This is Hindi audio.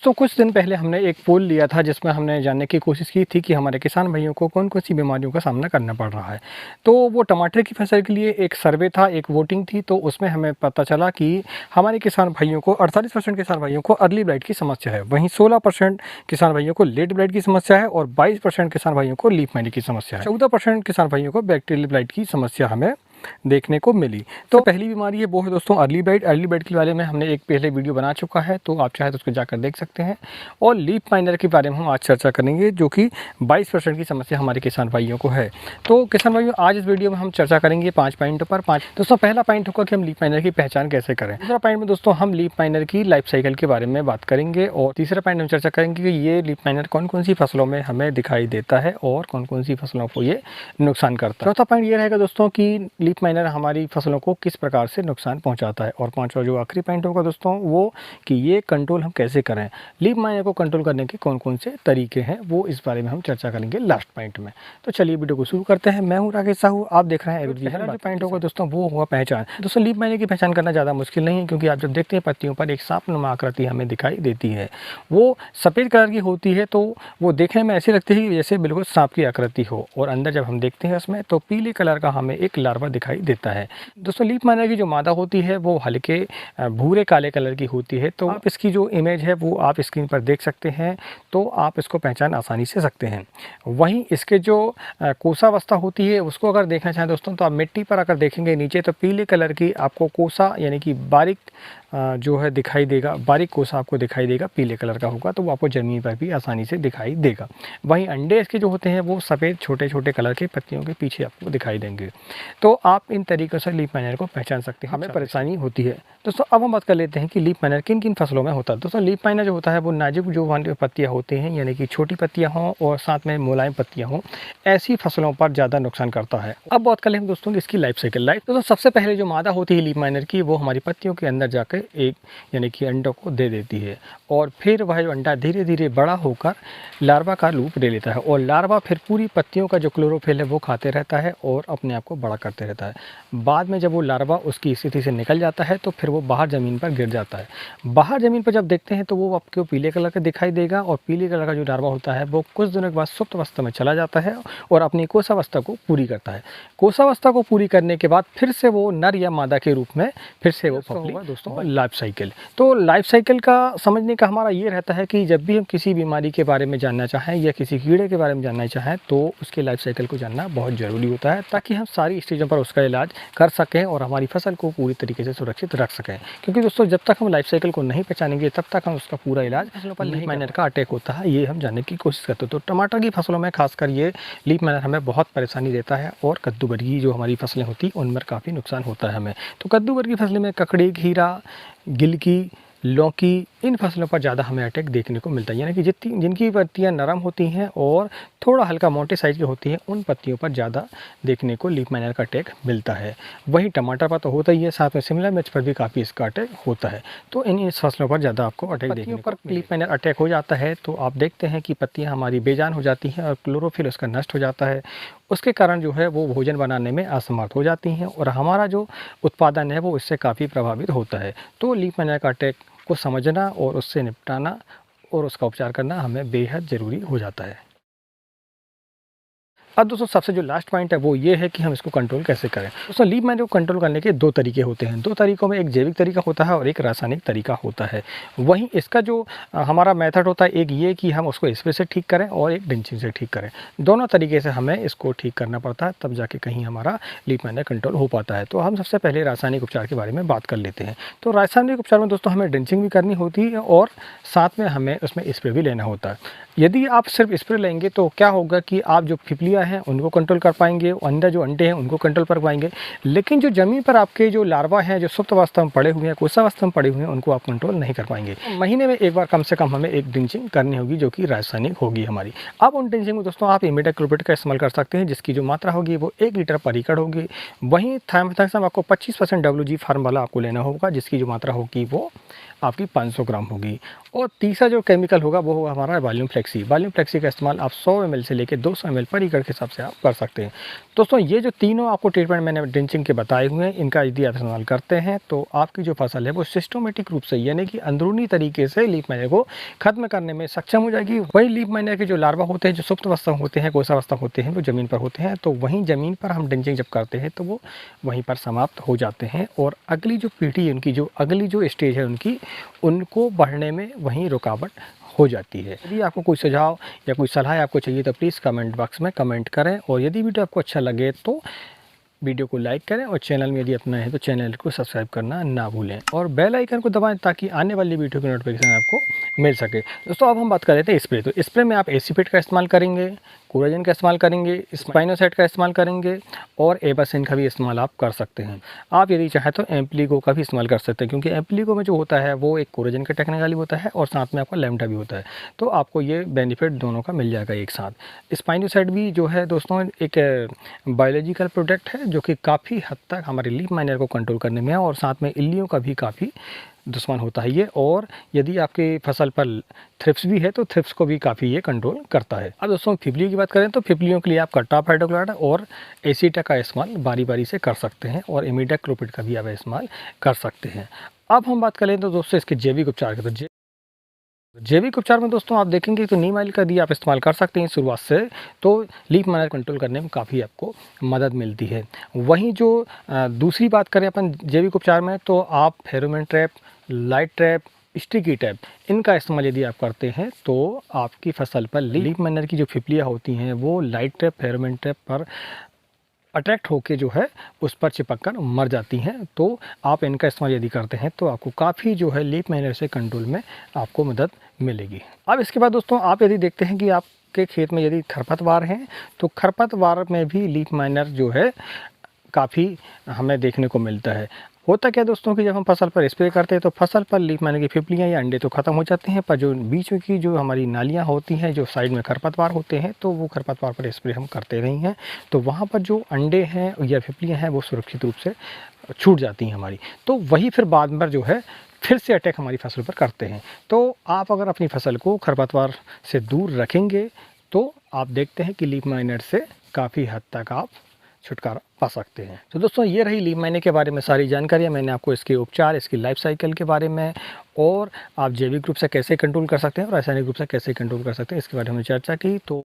तो कुछ दिन पहले हमने एक पोल लिया था जिसमें हमने जानने की कोशिश की थी कि हमारे किसान भाइयों को कौन कौन सी बीमारियों का सामना करना पड़ रहा है। तो वो टमाटर की फसल के लिए एक सर्वे था, एक वोटिंग थी। तो उसमें हमें पता चला कि हमारे किसान भाइयों को 48% किसान भाइयों को अर्ली ब्लाइट की समस्या है, वहीं 16% किसान भाइयों को लेट ब्लाइट की समस्या है और 22% किसान भाइयों को लीफ माइनर की समस्या है। 14% किसान भाइयों को बैक्टीरियल ब्लाइट की समस्या हमें देखने को मिली। तो पहली बीमारी है वो है दोस्तों अर्ली ब्लाइट। अर्ली ब्लाइट के बारे में हमने एक पहले वीडियो बना चुका है, तो आप चाहे तो उसको जाकर देख सकते हैं। और लीफ माइनर के बारे में हम आज चर्चा करेंगे, जो कि 22% की समस्या हमारे किसान भाइयों को है। तो किसान भाइयों, आज इस वीडियो में हम चर्चा करेंगे 5 पॉइंटों पर। दोस्तों, पहला पॉइंट होगा कि हम लीफ माइनर की पहचान कैसे करें। दूसरा पॉइंट में दोस्तों हम लीफ माइनर की लाइफ साइकिल के बारे में बात करेंगे। और तीसरा पॉइंट हम चर्चा करेंगे कि ये लीफ माइनर कौन कौन सी फसलों में हमें दिखाई देता है और कौन कौन सी फसलों को ये नुकसान करता है। चौथा पॉइंट ये रहेगा दोस्तों कि लीफ माइनर हमारी फसलों को किस प्रकार से नुकसान पहुंचाता है। और पांचवा जो आखिरी पॉइंट होगा दोस्तों वो कि ये कंट्रोल हम कैसे करें। लीफ माइनर को कंट्रोल करने के कौन कौन से तरीके हैं वो इस बारे में हम चर्चा करेंगे लास्ट पॉइंट में। तो चलिए वीडियो को शुरू करते हैं। मैं हूं राकेश साहू, आप देख रहे हैं एग्री। पहला जो पॉइंट होगा दोस्तों वो होगा पहचान। दोस्तों, लीफ माइनर की पहचान करना ज़्यादा मुश्किल नहीं है, क्योंकि आप जब देखते हैं पत्तियों पर एक सांपनुमा आकृति हमें दिखाई देती है। वो सफ़ेद कलर की होती है, तो वो देखने में ऐसी लगती है जैसे बिल्कुल सांप की आकृति हो। और अंदर जब हम देखते हैं उसमें तो पीले कलर का हमें एक लार्वा दिखाई देता है। दोस्तों, लीफ माइनर की जो मादा होती है वो हल्के भूरे काले कलर की होती है। तो आप इसकी जो इमेज है वो आप स्क्रीन पर देख सकते हैं, तो आप इसको पहचान आसानी से सकते हैं। वहीं इसके जो कोसावस्था होती है उसको अगर देखना चाहें दोस्तों, तो आप मिट्टी पर अगर देखेंगे नीचे तो पीले कलर की आपको कोसा यानी कि बारीक जो है दिखाई देगा। बारीक कोसा आपको दिखाई देगा, पीले कलर का होगा, तो वो आपको ज़मीन पर भी आसानी से दिखाई देगा। वहीं अंडे इसके जो होते हैं वो सफ़ेद छोटे छोटे कलर के पत्तियों के पीछे आपको दिखाई देंगे। तो आप इन तरीक़ों से लीफ माइनर को पहचान सकते हैं। हमें परेशानी होती है दोस्तों। अब हम बात कर लेते हैं कि लीफ माइनर किन किन फसलों में होता है। दोस्तों, लीफ माइनर जो होता है वो नाजुक जो पत्तियाँ होती हैं, यानी कि छोटी पत्तियाँ हों और साथ में मुलायम पत्तियाँ हों, ऐसी फसलों पर ज़्यादा नुकसान करता है। अब बात कर लें हम दोस्तों इसकी लाइफ साइकिल। दोस्तों, सबसे पहले जो मादा होती है लीफ माइनर की वो हमारी पत्तियों के अंदर जाकर एक यानी कि अंडों को दे देती है। और फिर वह जो अंडा धीरे धीरे बड़ा होकर लार्वा का रूप ले लेता है। और लार्वा फिर पूरी पत्तियों का जो क्लोरोफिल है वो खाते रहता है और अपने आप को बड़ा करते रहता है। बाद में जब वो लार्वा उसकी स्थिति से निकल जाता है तो फिर वो बाहर ज़मीन पर गिर जाता है। बाहर ज़मीन पर जब देखते हैं तो वो आपको पीले कलर का दिखाई देगा। और पीले कलर का जो लार्वा होता है वो कुछ दिनों के बाद सुप्त अवस्था में चला जाता है और अपनी कोशावस्था को पूरी करता है। कोशावस्था को पूरी करने के बाद फिर से वो नर या मादा के रूप में फिर से वो होगा दोस्तों लाइफ साइकिल। तो लाइफ साइकिल का समझने का हमारा ये रहता है कि जब भी हम किसी बीमारी के बारे में जानना चाहें या किसी कीड़े के बारे में जानना चाहें तो उसके लाइफ साइकिल को जानना बहुत ज़रूरी होता है, ताकि हम सारी स्टेजों पर उसका इलाज कर सकें और हमारी फसल को पूरी तरीके से सुरक्षित रख सकें। क्योंकि दोस्तों, जब तक हम लाइफ साइकिल को नहीं पहचानेंगे तब तक हम उसका पूरा इलाज फसलों पर लीफ माइनर का अटैक होता है ये हम जानने की कोशिश करते हैं। तो टमाटर की फसलों में खासकर ये लीफ माइनर हमें बहुत परेशानी देता है। और कद्दू वर्गीय जो हमारी फसलें होती हैं उनमें काफ़ी नुकसान होता है हमें। तो कद्दू वर्गीय फसलें में ककड़ी, खीरा, गिलकी, लौकी, इन फसलों पर ज़्यादा हमें अटैक देखने को मिलता है। यानी कि जिनकी पत्तियां नरम होती हैं और थोड़ा हल्का मोटे साइज़ की होती हैं उन पत्तियों पर ज़्यादा देखने को लीफ माइनर का अटैक मिलता है। वहीं टमाटर पर तो होता ही है, साथ में शिमला मिर्च पर भी काफ़ी इसका अटैक होता है। तो इन फसलों पर ज़्यादा आपको अटैक देखने पर लीफ माइनर अटैक हो जाता है तो आप देखते हैं कि पत्तियाँ हमारी बेजान हो जाती हैं और क्लोरोफिल उसका नष्ट हो जाता है। उसके कारण जो है वो भोजन बनाने में असमर्थ हो जाती हैं और हमारा जो उत्पादन है वो इससे काफ़ी प्रभावित होता है। तो लीफ माइनर का अटैक को समझना और उससे निपटाना और उसका उपचार करना हमें बेहद ज़रूरी हो जाता है। अब दोस्तों, सबसे जो लास्ट पॉइंट है वो ये है कि हम इसको कंट्रोल कैसे करें। दोस्तों, लीफ माइनर को कंट्रोल करने के 2 तरीके होते हैं। 2 तरीकों में एक जैविक तरीका होता है और एक रासायनिक तरीका होता है। वहीं इसका जो हमारा मेथड होता है, एक ये कि हम उसको स्प्रे से ठीक करें और एक ड्रिंचिंग से ठीक करें। दोनों तरीके से हमें इसको ठीक करना पड़ता है, तब जाके कहीं हमारा लीफ माइनर कंट्रोल हो पाता है। तो हम सबसे पहले रासायनिक उपचार के बारे में बात कर लेते हैं। तो रासायनिक उपचार में दोस्तों हमें ड्रिंचिंग भी करनी होती है और साथ में हमें उसमें स्प्रे भी लेना होता है। यदि आप सिर्फ स्प्रे लेंगे तो क्या होगा कि आप जो फिपलियाँ हैं उनको कंट्रोल कर पाएंगे, अंदर जो अंडे हैं उनको कंट्रोल कर पाएंगे, लेकिन जो ज़मीन पर आपके जो लार्वा हैं जो सुप्त अवस्था में पड़े हुए हैं, कोशावस्था में पड़े हुए हैं, उनको आप कंट्रोल नहीं कर पाएंगे। महीने में एक बार कम से कम हमें एक ड्रिंचिंग करनी होगी जो कि रासायनिक होगी हमारी। अब उन ड्रिंचिंग में दोस्तों आप इमिडाक्लोप्रिड का इस्तेमाल कर सकते हैं, जिसकी जो मात्रा होगी वो 1 लीटर पर एकड़ होगी। वहीं थायमेथाक्सम आपको 25% WG फार्मूला आपको लेना होगा, जिसकी जो मात्रा होगी वो आपकी 500 ग्राम होगी। और तीसरा जो केमिकल होगा वो होगा हमारा वॉल्यूम फ्लेक्सी। वॉल्यूम फ्लेक्सी का इस्तेमाल आप 100 ml से लेकर 200 ml पर एकड़ के हिसाब से आप कर सकते हैं। दोस्तों ये जो तीनों आपको ट्रीटमेंट मैंने ड्रिंचिंग के बताए हुए हैं, इनका यदि आप इस्तेमाल करते हैं तो आपकी जो फसल है वो सिस्टमेटिक रूप से यानी कि अंदरूनी तरीके से लीफ माइनर को खत्म करने में सक्षम हो जाएगी। वही लीफ माइनर के जो लार्वा होते हैं, जो सुप्त अवस्था होते हैं, कोशावस्था होते हैं, वो ज़मीन पर होते हैं, तो वहीं ज़मीन पर हम ड्रिंचिंग जब करते हैं तो वो वहीं पर समाप्त हो जाते हैं और अगली जो पीढ़ी उनकी जो अगली जो स्टेज है उनकी, उनको बढ़ने में वहीं रुकावट हो जाती है। यदि आपको कोई सुझाव या कोई सलाह आपको चाहिए तो प्लीज़ कमेंट बॉक्स में कमेंट करें, और यदि वीडियो आपको अच्छा लगे तो वीडियो को लाइक करें, और चैनल में यदि अपना है तो चैनल को सब्सक्राइब करना ना भूलें, और बेल आइकन को दबाएं ताकि आने वाली वीडियो की नोटिफिकेशन आपको मिल सके। दोस्तों अब हम बात कर रहे थे स्प्रे। तो स्प्रे में आप एसीपेट का इस्तेमाल करेंगे, कोराजेन का इस्तेमाल करेंगे, स्पाइनोसाइड का इस्तेमाल करेंगे, और एबासिन का भी इस्तेमाल आप कर सकते हैं। आप यदि चाहें तो एम्प्लीगो का भी इस्तेमाल कर सकते हैं, क्योंकि एम्प्लीगो में जो होता है वो एक कोराजेन का टेक्निकली होता है और साथ में आपका लैम्डा भी होता है, तो आपको ये बेनिफिट दोनों का मिल जाएगा एक साथ। स्पाइनोसाइड भी जो है दोस्तों एक बायोलॉजिकल प्रोडक्ट है जो कि काफ़ी हद तक हमारे लीफ माइनर को कंट्रोल करने में है, और साथ में इल्लियों का भी काफ़ी दुश्मन होता है ये। और यदि आपकी फसल पर थ्रिप्स भी है तो थ्रिप्स को भी काफ़ी ये कंट्रोल करता है। अब दोस्तों फिपलियों की बात करें तो फिपलियों के लिए आप कट्टाप हाइड्रोक्लोराइड और एसीटा का इस्तेमाल बारी बारी से कर सकते हैं, और इमिडाक्लोपिड का भी आप इस्तेमाल कर सकते हैं। अब हम बात करें तो दोस्तों इसके जैविक उपचार की। तो जैविक उपचार में दोस्तों आप देखेंगे तो नीम ऑयल का भी आप इस्तेमाल कर सकते हैं शुरुआत से, तो लीफ माइनर कंट्रोल करने में काफ़ी आपको मदद मिलती है। वहीं जो दूसरी बात करें अपन जैविक उपचार में, तो आप pheromone trap, light trap, sticky trap, इनका इस्तेमाल यदि आप करते हैं तो आपकी फसल पर लीफ माइनर की जो फिपलियाँ होती हैं वो लाइट ट्रैप, फेरोमोन ट्रैप पर अट्रैक्ट होके जो है उस पर चिपक कर मर जाती हैं। तो आप इनका इस्तेमाल यदि करते हैं तो आपको काफ़ी जो है लीफ माइनर से कंट्रोल में आपको मदद मिलेगी। अब इसके बाद दोस्तों आप यदि देखते हैं कि आपके खेत में यदि खरपतवार हैं तो खरपतवार में भी लीफ माइनर जो है काफ़ी हमें देखने को मिलता है। होता क्या दोस्तों कि जब हम फसल पर स्प्रे करते हैं तो फसल पर लीफ माइनर की फिपलियाँ या अंडे तो ख़त्म हो जाते हैं, पर जो बीच में की जो हमारी नालियाँ होती हैं, जो साइड में खरपतवार होते हैं, तो वो खरपतवार पर स्प्रे हम करते नहीं हैं, तो वहाँ पर जो अंडे हैं या फिपलियाँ हैं वो सुरक्षित रूप से छूट जाती हैं हमारी, तो वही फिर बाद में जो है फिर से अटैक हमारी फसल पर करते हैं। तो आप अगर अपनी फसल को खरपतवार से दूर रखेंगे तो आप देखते हैं कि लीफ माइनर से काफ़ी हद तक आप छुटकारा पा सकते हैं। तो दोस्तों ये रही लीफ माइनर के बारे में सारी जानकारियाँ। मैंने आपको इसके उपचार, इसकी लाइफ साइकिल के बारे में, और आप जैविक रूप से कैसे कंट्रोल कर सकते हैं और रासायनिक रूप से कैसे कंट्रोल कर सकते हैं, इसके बारे में चर्चा की। तो